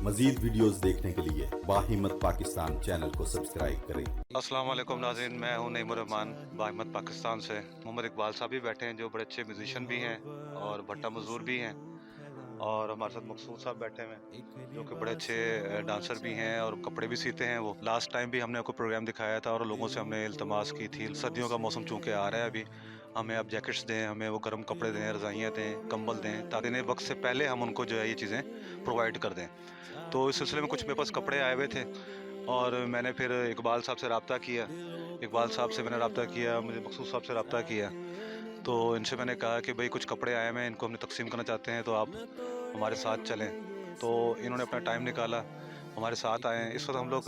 मजीद videos देखने के लिए बाहिम्मत पाकिस्तान चैनल को सब्सक्राइब करें। अस्सलाम वालेकुम नाज़रीन, मैं हूं नईमुर रहमान बाहिम्मत पाकिस्तान से। मोहम्मद इकबाल साहब भी बैठे हैं जो बड़े अच्छे म्यूजिशियन भी हैं और भट्टा मजदूर भी हैं, और हमारे साथ मकसूद साहब बैठे हुए हैं जो कि बड़े अच्छे डांसर भी हैं और कपड़े भी सीते हैं। वो लास्ट टाइम भी हमने आपको प्रोग्राम दिखाया था और लोगों से हमने इल्तमास की थी, सर्दियों का मौसम चूँकि आ रहा है अभी, हमें अब जैकेट्स दें, हमें वो गर्म कपड़े दें, रज़ाइयाँ दें, कंबल दें, ताकि इन्हें वक्त से पहले हम उनको जो है ये चीज़ें प्रोवाइड कर दें। तो इस सिलसिले में कुछ मेरे पास कपड़े आए हुए थे और मैंने फिर इकबाल साहब से रब्ता किया। इकबाल साहब से मैंने रब्ता किया, मुझे मकसूद साहब से रब्ता किया। तो इनसे मैंने कहा कि भाई कुछ कपड़े आए हैं, इनको हमने तक़सीम करना चाहते हैं, तो आप हमारे साथ चलें। तो इन्होंने अपना टाइम निकाला, हमारे साथ आए हैं। इस वक्त हम लोग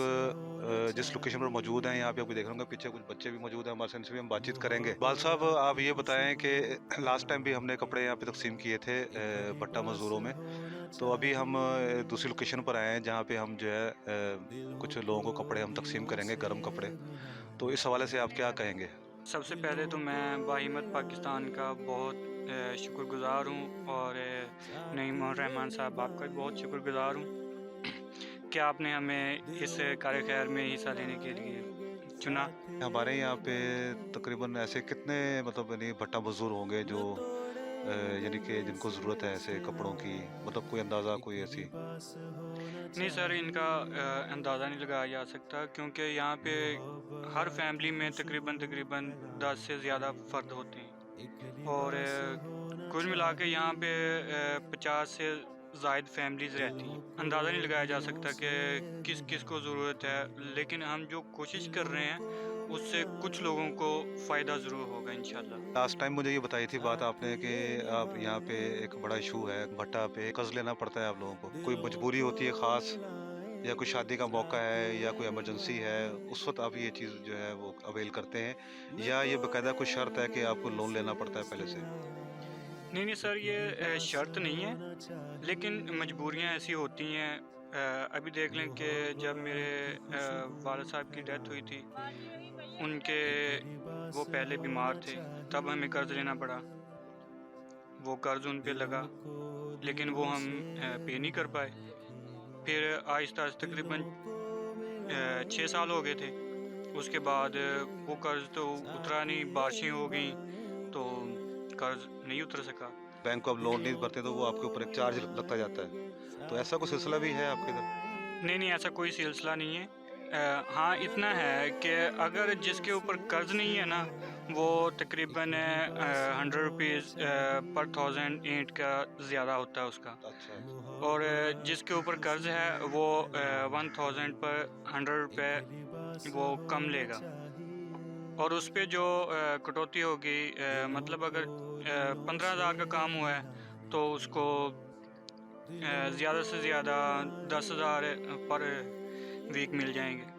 जिस लोकेशन पर मौजूद हैं, यहाँ पे आपको देख रहे होंगे पीछे कुछ बच्चे भी मौजूद हैं हमारे साथ, इनसे भी हम बातचीत करेंगे। इकबाल साहब, आप ये बताएं कि लास्ट टाइम भी हमने कपड़े यहाँ पे तक़सीम किए थे भट्टा मज़दूरों में, तो अभी हम दूसरी लोकेशन पर आए हैं जहाँ पे हम जो है कुछ लोगों को कपड़े हम तक़सीम करेंगे, गर्म कपड़े। तो इस हवाले से आप क्या कहेंगे? सबसे पहले तो मैं बाहिम्मत पाकिस्तान का बहुत शुक्रगुज़ार हूँ, और नईम और रहमान साहब आपका भी बहुत शुक्रगुज़ार हूँ कि आपने हमें इस कार्य खैर में हिस्सा लेने के लिए चुना। हमारे यहाँ पे तकरीबन ऐसे कितने मतलब यानी भट्टा मज़दूर होंगे जो यानी कि जिनको ज़रूरत है ऐसे कपड़ों की, मतलब कोई अंदाज़ा, कोई ऐसी? नहीं सर, इनका अंदाज़ा नहीं लगाया जा सकता, क्योंकि यहाँ पे हर फैमिली में तकरीबन 10 से ज़्यादा फ़र्द होते हैं, और कुल मिला के यहाँ पे 50 से ज़ायद फैमिलीज़ रहती हैं। अंदाज़ा नहीं लगाया जा सकता कि किस किस को ज़रूरत है, लेकिन हम जो कोशिश कर रहे हैं उससे कुछ लोगों को फ़ायदा ज़रूर होगा इंशाल्लाह। लास्ट टाइम मुझे ये बताई थी बात आपने कि आप यहाँ पे एक बड़ा इशू है, भट्टा पे कर्ज लेना पड़ता है आप लोगों को, कोई मजबूरी होती है ख़ास, या कोई शादी का मौका है या कोई इमरजेंसी है, उस वक्त आप ये चीज़ जो है वो अवेल करते हैं, या ये बाकायदा कोई शर्त है कि आपको लोन लेना पड़ता है पहले से? नहीं सर, ये शर्त नहीं है, लेकिन मजबूरियाँ ऐसी होती हैं। अभी देख लें कि जब मेरे वालिद साहब की डेथ हुई थी, उनके वो पहले बीमार थे, तब हमें कर्ज़ लेना पड़ा। वो कर्ज़ उन पे लगा, लेकिन वो हम पे नहीं कर पाए। फिर आहिस्ता-आहिस्ता तकरीबन 6 साल हो गए थे। उसके बाद वो कर्ज़ तो उतरा नहीं, बारिशें हो गईं, तो कर्ज़ नहीं उतर सका। बैंक को आप लोन नहीं भरते तो वो आपके ऊपर एक चार्ज लगता जाता है, तो ऐसा कोई सिलसिला भी है आपके इधर? नहीं, ऐसा कोई सिलसिला नहीं है। हाँ, इतना है कि अगर जिसके ऊपर कर्ज़ नहीं है ना, वो तकरीबन 100 रुपीज़ पर 1000 ईंट का ज़्यादा होता है उसका। अच्छा। और जिसके ऊपर कर्ज़ है वो 1000 पर 100 रुपए वो कम लेगा, और उस पे जो कटौती होगी, मतलब अगर 15,000 का काम हुआ है तो उसको ज़्यादा से ज़्यादा 10,000 पर वीक मिल जाएंगे।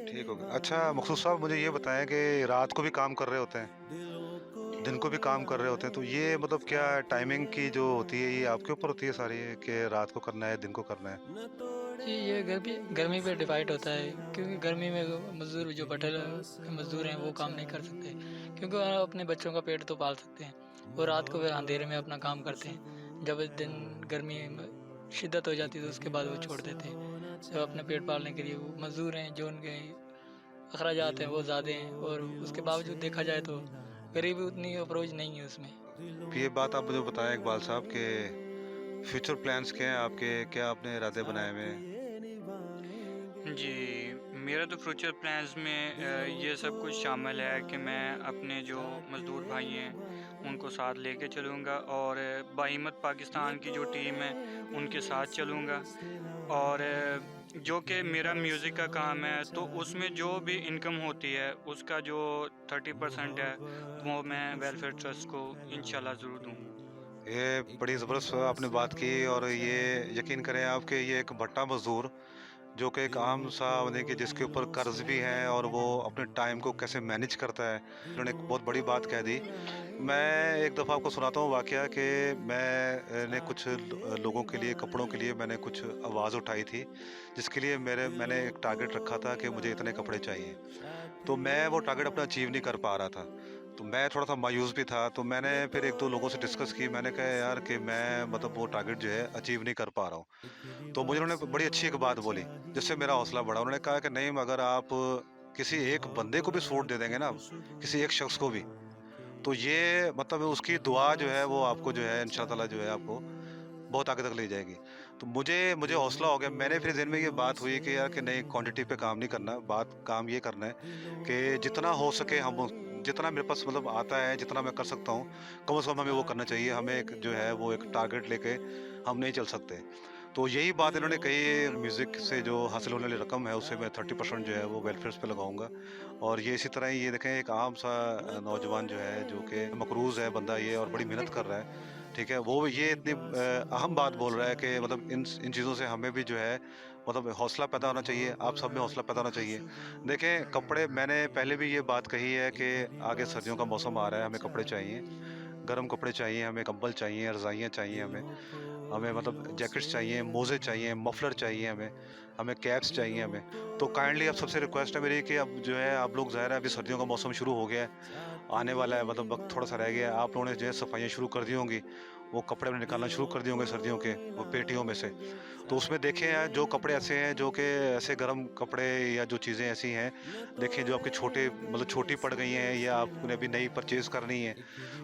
ठीक हो गया। अच्छा मकसूद साहब, मुझे ये बताएं कि रात को भी काम कर रहे होते हैं, दिन को भी काम कर रहे होते हैं, तो ये मतलब क्या टाइमिंग की जो होती है ये आपके ऊपर होती है सारी, कि रात को करना है दिन को करना है? जी, ये गर्मी पे डिवाइड होता है, क्योंकि गर्मी में मज़दूर जो बटल मज़दूर हैं वो काम नहीं कर सकते, क्योंकि वो अपने बच्चों का पेट तो पाल सकते हैं। वो रात को फिर अंधेरे में अपना काम करते हैं। जब दिन गर्मी में शिद्दत हो जाती है तो उसके बाद वो छोड़ देते हैं। जब अपने पेट पालने के लिए वो मज़दूर हैं, जो उनके अखराजात हैं वो ज़्यादा हैं, और उसके बावजूद देखा जाए तो गरीबी उतनी अप्रोच नहीं है उसमें। ये बात आप मुझे बताएं इकबाल साहब के फ्यूचर प्लान्स क्या हैं आपके, क्या आपने इरादे बनाए हुए हैं? जी, मेरा तो फ्यूचर प्लान्स में ये सब कुछ शामिल है कि मैं अपने जो मज़दूर भाई हैं उनको साथ लेके चलूँगा, और बाहिम्मत पाकिस्तान की जो टीम है उनके साथ चलूँगा, और जो कि मेरा म्यूज़िक का काम है तो उसमें जो भी इनकम होती है उसका जो 30% है वो मैं वेलफेयर ट्रस्ट को इंशाल्लाह ज़रूर दूँगा। ये बड़ी ज़बरदस्त आपने बात की, और ये यकीन करें आप कि ये एक भट्टा मज़दूर जो कि एक आम सा मतलब कि जिसके ऊपर कर्ज भी है और वो अपने टाइम को कैसे मैनेज करता है, उन्होंने एक बहुत बड़ी बात कह दी। मैं एक दफ़ा आपको सुनाता हूँ वाक़या कि मैंने कुछ लोगों के लिए, कपड़ों के लिए मैंने कुछ आवाज़ उठाई थी, जिसके लिए मैंने एक टारगेट रखा था कि मुझे इतने कपड़े चाहिए। तो मैं वो टारगेट अपना अचीव नहीं कर पा रहा था। तो मैं थोड़ा सा मायूस भी था, तो मैंने फिर 1-2 लोगों से डिस्कस की। मैंने कहा यार कि मैं मतलब वो टारगेट जो है अचीव नहीं कर पा रहा हूँ। तो मुझे उन्होंने बड़ी अच्छी एक बात बोली, जिससे मेरा हौसला बढ़ा। उन्होंने कहा कि नहीं, अगर आप किसी एक बंदे को भी सूट दे देंगे ना, किसी एक शख्स को भी, तो ये मतलब उसकी दुआ जो है वो आपको जो है इंशाअल्लाह ताला जो है आपको बहुत आगे तक ले जाएगी। तो मुझे मुझे हौसला हो गया। मेरे फिर ज़हन में ये बात हुई कि यार कि नहीं, क्वांटिटी पे काम नहीं करना, काम ये करना है कि जितना हो सके हम जितना मेरे पास मतलब आता है, जितना मैं कर सकता हूँ, कम से कम हमें वो करना चाहिए। हमें एक जो है वो एक टारगेट लेके हम नहीं चल सकते। तो यही बात इन्होंने कही, म्यूज़िक से जो हासिल होने वाली रकम है उससे मैं 30% जो है वो वेलफेयर्स पे लगाऊँगा। और ये इसी तरह ही ये देखें, एक आम सा नौजवान जो है, जो कि मकरूज़ है बंदा ये और बड़ी मेहनत कर रहा है, ठीक है? वो ये इतनी अहम बात बोल रहा है कि मतलब इन चीज़ों से हमें भी जो है मतलब हौसला पैदा होना चाहिए, आप सब में हौसला पैदा होना चाहिए। देखें, कपड़े मैंने पहले भी ये बात कही है कि आगे सर्दियों का मौसम आ रहा है, हमें कपड़े चाहिए, गर्म कपड़े चाहिए, हमें कंबल चाहिए, रज़ाइयाँ चाहिए हमें। हमें मतलब जैकेट्स चाहिए, मोज़े चाहिए, मफलर चाहिए हमें, हमें कैप्स चाहिए हमें। तो काइंडली अब सबसे रिक्वेस्ट है मेरी कि अब जो है आप लोग, ज़ाहिर है अभी सर्दियों का मौसम शुरू हो गया है, आने वाला है, मतलब वक़्त थोड़ा-सा रह गया है। आप लोगों ने जो है सफाइयाँ शुरू कर दी होंगी, वो कपड़े अपने निकालना शुरू कर दिए होंगे सर्दियों के, वो पेटियों में से। तो उसमें देखें हैं जो कपड़े ऐसे हैं जो कि ऐसे गर्म कपड़े या जो चीज़ें ऐसी हैं, देखें जो आपके छोटे मतलब छोटी पड़ गई हैं या आपने अभी नई परचेज़ करनी है,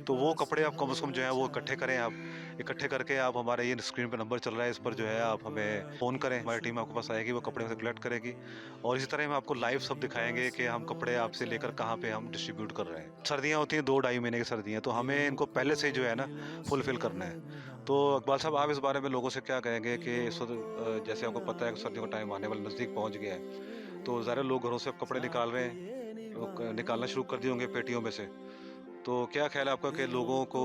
तो वो कपड़े आप कम से कम जो है वो इकट्ठे करें आप। इकट्ठे करके आप, हमारे ये स्क्रीन पे नंबर चल रहा है, इस पर जो है आप हमें फ़ोन करें, हमारी टीम आपके पास आएगी, वो कपड़े से कलेक्ट करेगी। और इसी तरह हम आपको लाइव सब दिखाएँगे कि हम कपड़े आपसे लेकर कहाँ पे हम डिस्ट्रीब्यूट कर रहे हैं। सर्दियाँ होती हैं 2 ढाई महीने की सर्दियाँ, तो हमें इनको पहले से ही जो है ना फुलफ़िल करना है। तो इकबाल साहब, आप इस बारे में लोगों से क्या कहेंगे कि इस वक़्त जैसे आपको पता है कि सर्दियों का टाइम आने वाला नज़दीक पहुँच गया है, तो ज़ाहिर है लोग घरों से अब कपड़े निकाल रहे हैं, वो क निकालना शुरू कर दिए होंगे पेटियों में से। तो क्या ख़्याल है आपका कि लोगों को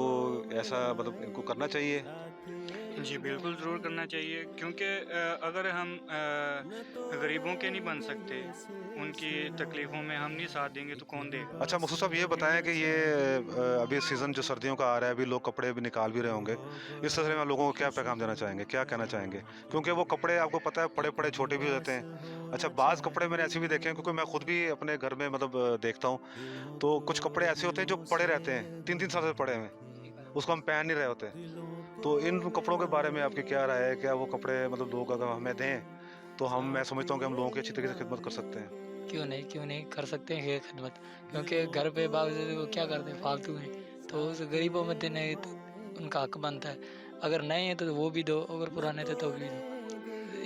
ऐसा मतलब इनको करना चाहिए? जी, बिल्कुल ज़रूर करना चाहिए, क्योंकि अगर हम गरीबों के नहीं बन सकते, उनकी तकलीफ़ों में हम नहीं साथ देंगे तो कौन देगा? अच्छा मकसूद साहब, ये बताएँ कि ये अभी सीज़न जो सर्दियों का आ रहा है, अभी लोग कपड़े भी निकाल भी रहे होंगे। इस सिलसिले में आप लोगों को क्या पैगाम देना चाहेंगे? क्या कहना चाहेंगे? क्योंकि वो कपड़े आपको पता है पड़े-पड़े छोटे भी हो जाते हैं। अच्छा, बाज़ कपड़े मैंने ऐसे भी देखे हैं, क्योंकि मैं खुद भी अपने घर में मतलब देखता हूँ, तो कुछ कपड़े ऐसे होते हैं जो पड़े रहते हैं, 3-3 साल से पड़े हुए हैं, उसको हम पहन नहीं रहे होते। तो इन कपड़ों के बारे में आपकी क्या राय है? क्या वो कपड़े मतलब लोग अगर हमें दें, तो मैं समझता हूँ कि हम लोगों की अच्छी तरीके से खिदमत कर सकते हैं। क्यों नहीं कर सकते हैं ये खिदमत, क्योंकि घर पे बावजूद वो क्या करते हैं फालतू में, तो उस गरीबों में देने तो उनका हक बनता है। अगर नए हैं तो वो भी दो, अगर पुराने थे तो भी दो,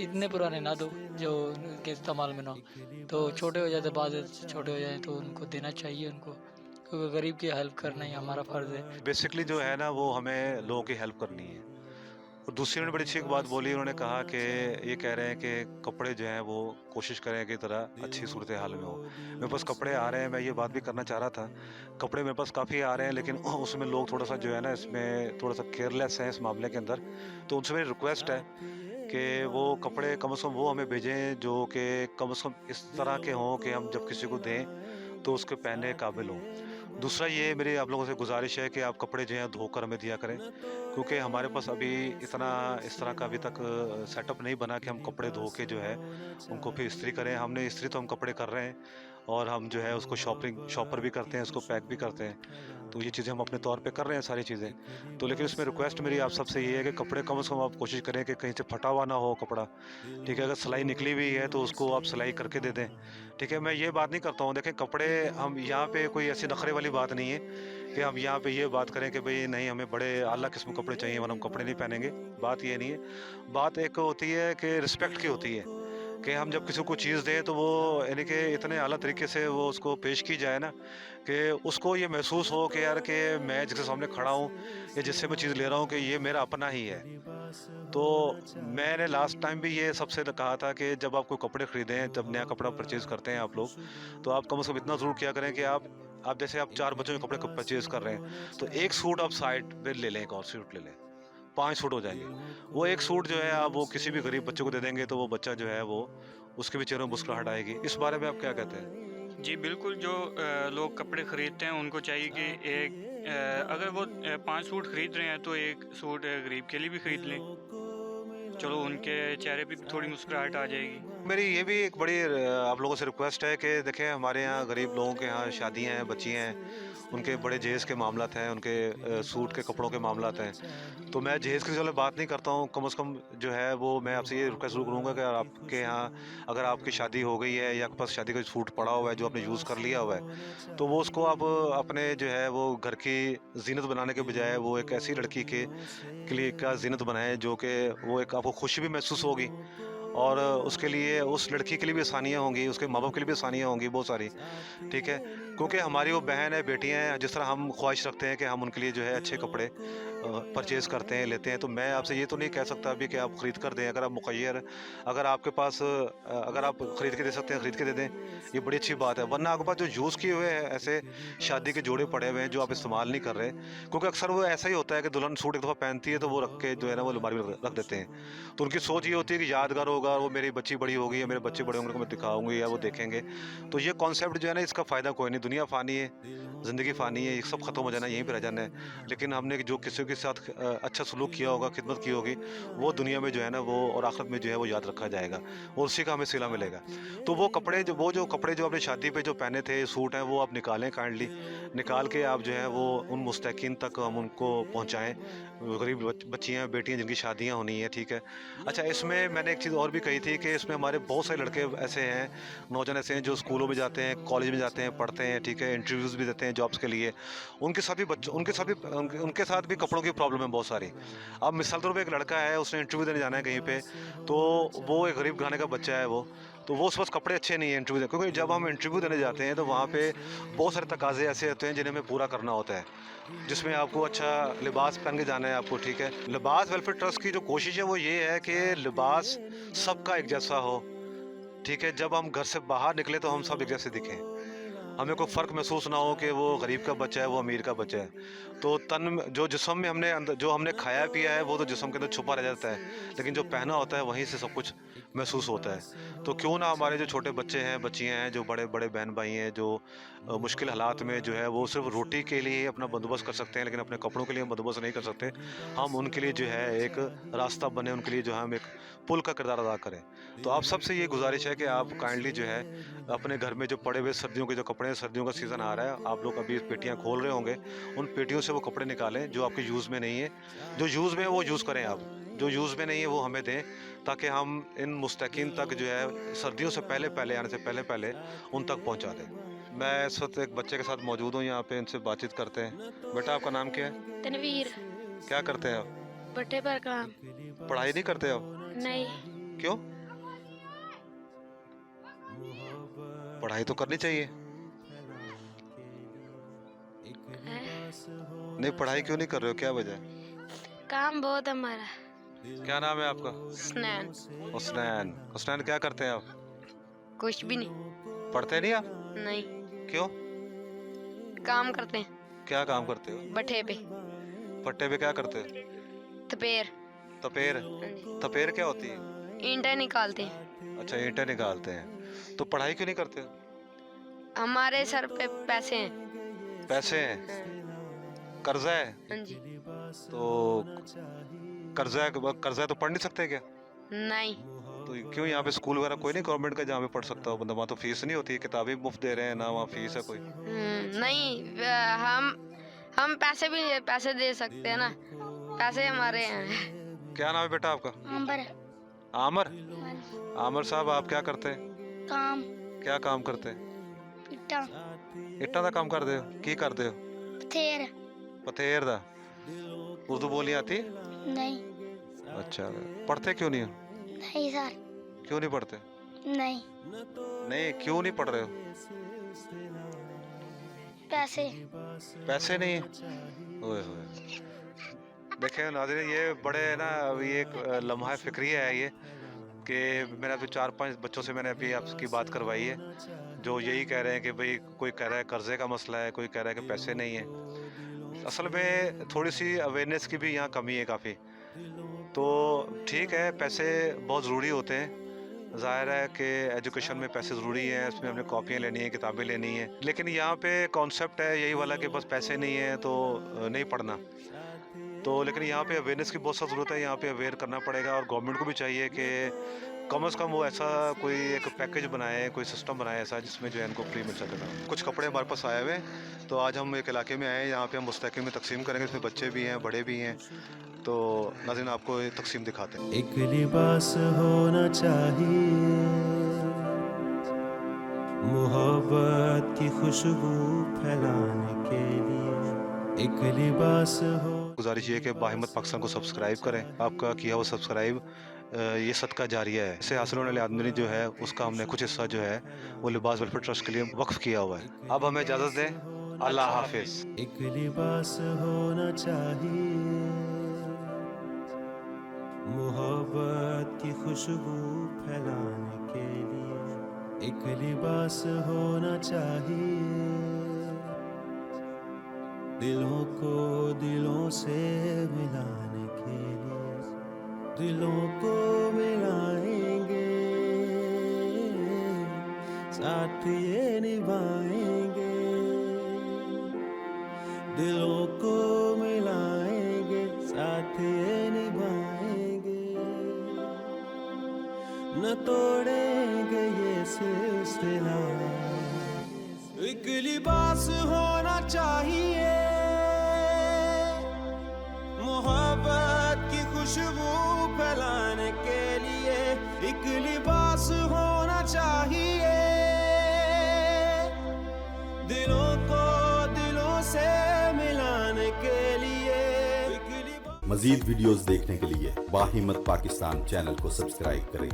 इतने पुराने ना दो जो उनके इस्तेमाल में ना हो। तो छोटे हो जाते, बाद छोटे हो जाए तो उनको देना चाहिए उनको, क्योंकि गरीब की हेल्प करना ही हमारा फ़र्ज़ है। बेसिकली जो है ना वो हमें लोगों की हेल्प करनी है। और दूसरी उन्होंने बड़ी अच्छी एक बात बोली, उन्होंने कहा कि ये कह रहे हैं कि कपड़े जो हैं वो कोशिश करें कि तरह अच्छी सूरत हाल में हो। मेरे पास कपड़े आ रहे हैं, मैं ये बात भी करना चाह रहा था, कपड़े मेरे पास काफ़ी आ रहे हैं, लेकिन उसमें लोग थोड़ा सा जो है ना इसमें थोड़ा सा केयरलेस हैं इस मामले के अंदर। तो उनसे मेरी रिक्वेस्ट है कि वो कपड़े कम से कम वो हमें भेजें जो कि कम से कम इस तरह के हों कि हम जब किसी को दें तो उसके पहनने के काबिल हों। दूसरा ये मेरी आप लोगों से गुज़ारिश है कि आप कपड़े जो हैं धोकर हमें दिया करें, क्योंकि हमारे पास अभी इतना इस तरह का अभी तक सेटअप नहीं बना कि हम कपड़े धो के जो है उनको फिर इस्त्री करें। हमने इस्त्री तो हम कपड़े कर रहे हैं, और हम जो है उसको शॉपर भी करते हैं, उसको पैक भी करते हैं। तो ये चीज़ें हम अपने तौर पे कर रहे हैं सारी चीज़ें। तो लेकिन इसमें रिक्वेस्ट मेरी आप सबसे ये है कि कपड़े कम से कम आप कोशिश करें कि कहीं से फटा हुआ ना हो कपड़ा। ठीक है, अगर सिलाई निकली हुई है तो उसको आप सिलाई करके दे दें। ठीक है, मैं ये बात नहीं करता हूँ, देखें कपड़े हम यहाँ पे कोई ऐसी नखरे वाली बात नहीं है कि हम यहाँ पे ये बात करें कि भई नहीं, हमें बड़े आला किस्म के कपड़े चाहिए वरना हम कपड़े नहीं पहनेंगे। बात ये नहीं है। बात एक होती है कि रिस्पेक्ट की होती है, कि हम जब किसी को चीज़ दें तो वो यानी कि इतने आला तरीके से वो उसको पेश की जाए ना, कि उसको ये महसूस हो कि यार कि मैं जिसके सामने खड़ा हूँ या जिससे मैं चीज़ ले रहा हूँ कि ये मेरा अपना ही है। तो मैंने लास्ट टाइम भी ये सबसे कहा था कि जब आप कोई कपड़े खरीदें, जब नया कपड़ा परचेज़ करते हैं आप लोग, तो आप कम से कम इतना ज़रूर किया करें कि आप जैसे आप 4 बच्चों के कपड़े परचेज़ कर रहे हैं, तो 1 सूट आप साइड पे ले लें, एक और सूट ले लें, 5 सूट हो जाएँगे। वो 1 सूट जो है आप वो किसी भी गरीब बच्चे को दे देंगे, तो वो बच्चा जो है वो उसके भी चेहरे में मुस्कुराहट आएगी। इस बारे में आप क्या कहते हैं? जी, बिल्कुल, जो लोग कपड़े खरीदते हैं उनको चाहिए कि अगर वो 5 सूट खरीद रहे हैं तो 1 सूट गरीब के लिए भी खरीद लें। चलो उनके चेहरे पे भी थोड़ी मुस्कुराहट आ जाएगी। मेरी ये भी एक बड़ी आप लोगों से रिक्वेस्ट है कि देखें, हमारे यहाँ गरीब लोगों के यहाँ शादियाँ हैं, बच्चियाँ हैं, उनके बड़े जहेज़ के मामलात हैं, उनके सूट के कपड़ों के मामलात हैं। तो मैं जहेज़ की चलो बात नहीं करता हूँ, कम से कम जो है वो मैं आपसे ये रिक्वेस्ट ज़रूर करूँगा कि आपके यहाँ अगर आपकी शादी हो गई है या आपके पास शादी का सूट पड़ा हुआ है जो आपने यूज़ कर लिया हुआ है, तो वो उसको आप अपने जो है वो घर की ज़ीनत बनाने के बजाय वो एक ऐसी लड़की के लिए का ज़ीनत बनाएँ जो कि वो एक आपको खुशी भी महसूस होगी, और उसके लिए उस लड़की के लिए भी आसानियाँ होंगी, उसके माँ-बाप के लिए भी आसानियाँ होंगी बहुत सारी, ठीक है? क्योंकि हमारी वो बहन है, बेटियाँ हैं, जिस तरह हम ख्वाहिश रखते हैं कि हम उनके लिए जो है अच्छे कपड़े परचेज़ करते हैं, लेते हैं, तो मैं आपसे ये तो नहीं कह सकता अभी कि आप ख़रीद कर दें। अगर आप मुख़य्यर, अगर आपके पास अगर आप ख़रीद के दे सकते हैं, ख़रीद के दे दें, ये बड़ी अच्छी बात है। वरना आपके पास जो यूज़ किए हुए हैं ऐसे शादी के जोड़े पड़े हुए हैं जो आप इस्तेमाल नहीं कर रहे, क्योंकि अक्सर वो ऐसा ही होता है कि दुल्हन सूट एक दफ़ा पहनती है तो वो रख के जो है ना वो अलमारी में रख देते हैं। तो उनकी सोच ये होती है कि यादगार होगा, वो मेरी बच्ची बड़ी होगी या मेरे बच्चे बड़े होंगे, उनको मैं दिखाऊँगी या वो देखेंगे। तो ये कॉन्सेप्ट जो है ना, इसका फ़ायदा कोई नहीं, दुनिया फ़ानी है, ज़िंदगी फ़ानी है, ये सब ख़त्म हो जाना है, यहीं पे रह जाना है। लेकिन हमने जो किसी के साथ अच्छा सलूक किया होगा, खिदमत की होगी, वो दुनिया में जो है ना वो और आखिरत में जो है वो याद रखा जाएगा और उसी का हमें सिला मिलेगा। तो वो कपड़े जो कपड़े जो आपने शादी पे जो पहने थे, सूट हैं, वो आप निकालें काइंडली, निकाल के आप जो है वो उन मुस्तहिकीन तक हम उनको पहुँचाएँ। गरीब बच्चियाँ, बेटियाँ जिनकी शादियाँ होनी है, ठीक है। अच्छा, इसमें मैंने एक चीज़ और भी कही थी कि इसमें हमारे बहुत सारे लड़के ऐसे हैं, नौजवान ऐसे हैं जो स्कूलों में जाते हैं, कॉलेज में जाते हैं, पढ़ते हैं, ठीक है, इंटरव्यूज़ भी देते हैं जॉब्स के लिए। उनके साथ भी कपड़ों की प्रॉब्लम है बहुत सारी। अब मिसाल के तौर पे एक लड़का है, उसने इंटरव्यू देने जाना है कहीं पे, तो वो एक गरीब घराने का बच्चा है वो, तो वो उसके पास कपड़े अच्छे नहीं हैं इंटरव्यू दे, क्योंकि जब हम इंटरव्यू देने जाते हैं तो वहाँ पे बहुत सारे तकाज़े ऐसे होते हैं जिन्हें हमें पूरा करना होता है, जिसमें आपको अच्छा लिबास पहन के जाना है आपको, ठीक है। लिबास वेलफेयर ट्रस्ट की जो कोशिश है वो ये है कि लिबास सबका एक जैसा हो, ठीक है। जब हम घर से बाहर निकले तो हम सब एक जैसे दिखें, हमें कोई फ़र्क महसूस ना हो कि वो गरीब का बच्चा है, वो अमीर का बच्चा है। तो तन में जो जिस्म में हमने अंदर जो हमने खाया पिया है वो तो जिस्म के अंदर छुपा रह जाता है, लेकिन जो पहना होता है वहीं से सब कुछ महसूस होता है। तो क्यों ना हमारे जो छोटे बच्चे हैं, बच्चियाँ हैं, जो बड़े-बड़े बहन-भाई हैं, जो मुश्किल हालात में जो है वो सिर्फ़ रोटी के लिए अपना बंदोबस्त कर सकते हैं, लेकिन अपने कपड़ों के लिए बंदोबस्त नहीं कर सकते। हम उनके लिए जो है एक रास्ता बने, उनके लिए जो है हम एक पुल का किरदार अदा करें। तो आप सबसे ये गुज़ारिश है कि आप काइंडली जो है अपने घर में जो पड़े हुए सर्दियों के जो कपड़े हैं, सर्दियों का सीज़न आ रहा है, आप लोग अभी पेटियाँ खोल रहे होंगे, उन पेटियों से वो कपड़े निकालें जो आपके यूज़ में नहीं है। जो यूज़ में है वो यूज़ करें आप, जो यूज़ में नहीं है वो हमें दें, ताकि हम इन मुस्तकीन तक जो है सर्दियों से पहले आने से पहले उन तक पहुँचा दें। मैं इस वक़्त एक बच्चे के साथ मौजूद हूँ यहाँ पे, इनसे बातचीत करते हैं। बेटा, आपका नाम क्या है? तनवीर। क्या करते हैं आप? भट्टे पर काम। पढ़ाई नहीं करते आप? नहीं। क्यों? पढ़ाई तो करनी चाहिए। है? नहीं, पढ़ाई क्यों नहीं कर रहे हो, क्या वजह है? काम बहुत हमारा। क्या नाम है आपका? स्नैन। हुसनैन। हुसनैन, क्या करते हैं आप? कुछ भी नहीं। पढ़ते नहीं आप? नहीं। क्यों? काम करते हैं क्या काम करते हो? भट्टे पे। पट्टे पे क्या करते हो? तपेर। तपेर? हाँ जी। तपेर क्या होती है? ईंटें निकालते हैं। अच्छा, ईंटें निकालते हैं। तो पढ़ाई क्यों नहीं करते हो? हमारे सर पे पैसे हैं। पैसे हैं? हाँ। कर्जा है? हाँ जी। तो कर्जा है तो पढ़ नहीं सकते क्या? नहीं। तो क्यों यहाँ पे स्कूल वगैरह कोई नहीं गवर्नमेंट का जहाँ पे पढ़ सकता हो बंदा? वहाँ तो फीस नहीं होती है, किताबें मुफ्त दे रहे हैं ना, वहाँ फीस है कोई? नहीं, हम पैसे दे सकते हैं ना, पैसे हमारे हैं। क्या नाम है बेटा आपका? आंबर। आमर? आमर साहब, आप क्या करते हैं? काम। क्या काम करते हैं? इट्टा। इट्टा का काम करते हो? की करते हो? थेर। पतेर दा? उर्दू बोलनी आती? नहीं। अच्छा, पढ़ते क्यों नहीं हो? नहीं सर। क्यों नहीं पढ़ते? नहीं। नहीं, क्यों नहीं पढ़ रहे हो? पैसे। पैसे नहीं है? ओए होए। देखें नाज़रीन, ये बड़े ना अभी एक लम्हा फ़िक्रिया है ये, कि मैंने अभी 4-5 बच्चों से मैंने अभी आपकी बात करवाई है, जो यही कह रहे हैं कि भाई कोई कह रहा है कर्ज़े का मसला है, कोई कह रहा है कि पैसे नहीं है। असल में थोड़ी सी अवेयरनेस की भी यहाँ कमी है काफ़ी। तो ठीक है, पैसे बहुत ज़रूरी होते हैं, ज़ाहिर है कि एजुकेशन में पैसे ज़रूरी हैं, इसमें हमने कॉपियाँ लेनी हैं, किताबें लेनी हैं, लेकिन यहाँ पे कॉन्सेप्ट है यही वाला कि बस पैसे नहीं है तो नहीं पढ़ना। तो लेकिन यहाँ पे अवेयरनेस की बहुत ज़्यादा ज़रूरत है, यहाँ पे अवेयर करना पड़ेगा और गवर्नमेंट को भी चाहिए कि कम से कम वो ऐसा कोई एक पैकेज बनाए, कोई सिस्टम बनाए ऐसा जिसमें जो है इनको फ्री मिल सके। कुछ कपड़े हमारे पास आए हुए हैं, तो आज हम एक इलाके में आए हैं, यहाँ पे हम मुस्तकिल में तकसीम करेंगे, इसमें बच्चे भी हैं, बड़े भी हैं। तो नाज़रीन आपको ये तकसीम दिखाते हैं। एक लिबास होना चाहिए, मोहब्बत की खुशबू फैलाने के लिए एक लिबास हो। गुजारिश ये कि बाहिम्मत पाकिस्तान को सब्सक्राइब करें। आपका किया हुआ सब्सक्राइब ये सदका जारिया है। इससे हासिल होने वाली आमदनी जो है उसका हमने कुछ हिस्सा जो है वो लिबास वेलफेयर ट्रस्ट के लिए वक्फ किया हुआ है। अब हमें इजाज़त दें, अल्लाह हाफिज़। एक लिबास होना चाहिए, मोहब्बत की खुशबू फैलाने के लिए एक लिबास होना चाहिए। दिलों को दिलों से मिलाने के लिए दिलों को मिलाएंगे, साथ ये निभाएंगे। दिलों को मिलाएंगे, साथ ये निभाएंगे, न तोड़ेंगे ये सिलसिला। एक लिबास होना चाहिए, मोहब्बत की खुशबू फैलाने के लिए एक लिबास होना चाहिए। दिलों को दिलों से मिलाने के लिए एक लिबास। मजीद वीडियोस देखने के लिए बाहिम्मत पाकिस्तान चैनल को सब्सक्राइब करें।